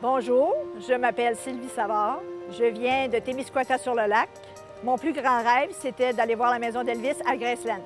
Bonjour, je m'appelle Sylvie Savard. Je viens de Témiscouata-sur-le-Lac. Mon plus grand rêve, c'était d'aller voir la maison d'Elvis à Graceland.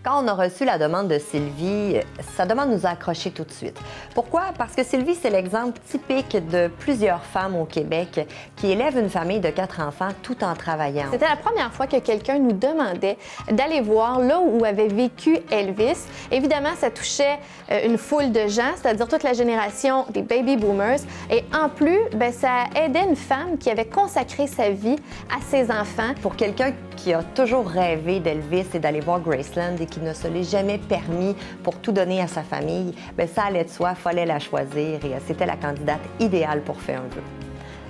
Quand on a reçu la demande de Sylvie, sa demande nous a accrochés tout de suite. Pourquoi? Parce que Sylvie, c'est l'exemple typique de plusieurs femmes au Québec qui élèvent une famille de 4 enfants tout en travaillant. C'était la première fois que quelqu'un nous demandait d'aller voir là où avait vécu Elvis. Évidemment, ça touchait une foule de gens, c'est-à-dire toute la génération des baby boomers. Et en plus, ça aidait une femme qui avait consacré sa vie à ses enfants. Pour quelqu'un qui a toujours rêvé d'Elvis et d'aller voir Graceland et qui ne se l'est jamais permis pour tout donner à sa famille, ça allait de soi, il fallait la choisir et c'était la candidate idéale pour faire un vœu.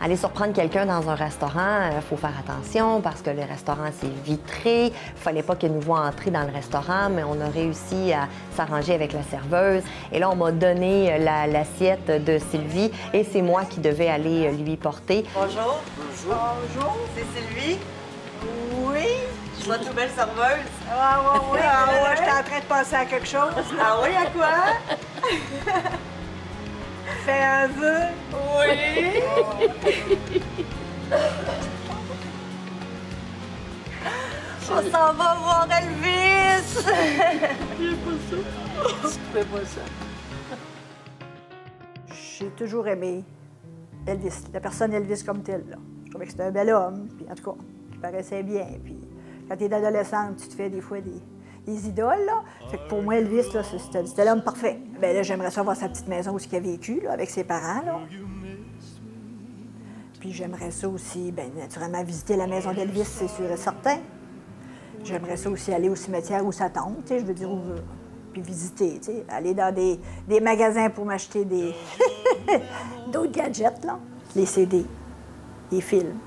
Aller surprendre quelqu'un dans un restaurant, il faut faire attention parce que le restaurant, c'est vitré. Il ne fallait pas qu'il nous voit entrer dans le restaurant, mais on a réussi à s'arranger avec la serveuse. Et là, on m'a donné l'assiette de Sylvie et c'est moi qui devais aller lui porter. Bonjour. Bonjour. Bonjour. C'est Sylvie. Oui. Je suis votre nouvelle serveuse. Oui. J'étais en train de penser à quelque chose. Ah oui, à quoi? Fais un vœu. Oui. On s'en va voir Elvis. Fais pas ça. J'ai toujours aimé Elvis, la personne Elvis comme telle. Là. Je trouvais que c'était un bel homme, puis en tout cas, il paraissait bien. Puis quand tu es adolescente, tu te fais des fois des idoles. Là. Fait que pour moi, Elvis, là, c'était l'homme parfait. Bien là, j'aimerais ça voir sa petite maison où il a vécu, là, avec ses parents. Là. Puis j'aimerais ça aussi, bien naturellement, visiter la maison d'Elvis, c'est sûr et certain. J'aimerais ça aussi aller au cimetière où ça tombe, je veux dire, puis visiter, aller dans des magasins pour m'acheter d'autres gadgets, là. Les CD, les films.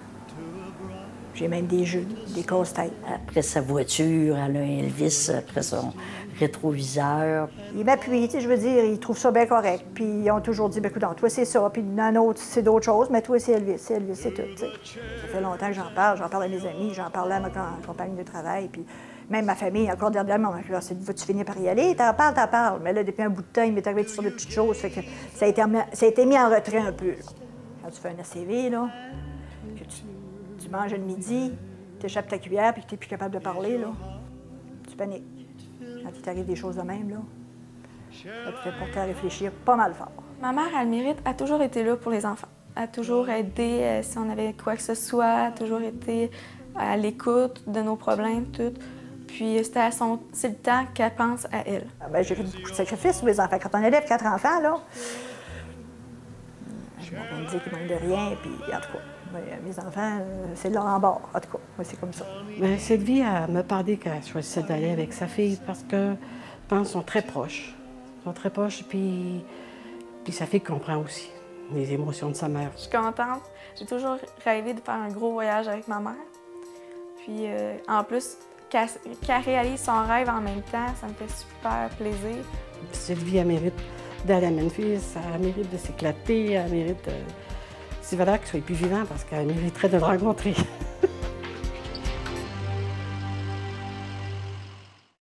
J'ai même des jeux, des casse-têtes. Après sa voiture, elle a Elvis, après son rétroviseur. Ils m'appuient, je veux dire, ils trouvent ça bien correct. Puis ils ont toujours dit, écoute, toi c'est ça, puis un autre c'est d'autres choses, mais toi c'est Elvis, c'est tout. T'sais. Ça fait longtemps que j'en parle à mes amis, j'en parlais à ma compagne de travail, puis même ma famille, encore dernièrement, vas-tu finir par y aller? T'en parles. Mais là, depuis un bout de temps, il m'est arrivé toutes sortes de petites choses, fait que ça a été mis en retrait un peu. Là. Quand tu fais un ACV, là, que tu manges le midi, tu échappes ta cuillère puis que tu n'es plus capable de parler, là, tu paniques. Quand il t'arrive des choses de même, là, ça te fait porter à réfléchir pas mal fort. Ma mère, elle mérite, a toujours été là pour les enfants. Elle a toujours aidé si on avait quoi que ce soit, elle a toujours été à l'écoute de nos problèmes, tout. Puis c'est le temps qu'elle pense à elle. J'ai fait beaucoup de sacrifices pour les enfants. Quand on élève 4 enfants, là, je m'en dire qu'ils manquent de rien, puis en tout cas. Mes enfants, c'est de leur en bord. En tout cas, moi, c'est comme ça. Mais Sylvie, elle m'a parlé qu'elle choisissait d'aller avec sa fille parce que, je pense, qu'ils sont très proches. Ils sont très proches, puis sa fille comprend aussi les émotions de sa mère. Je suis contente. J'ai toujours rêvé de faire un gros voyage avec ma mère. Puis, en plus, qu'elle réalise son rêve en même temps, ça me fait super plaisir. Puis Sylvie, elle mérite d'aller à Memphis, elle mérite de s'éclater, elle mérite... C'est valable qu'il soit plus vivant parce qu'elle mériterait de le rencontrer.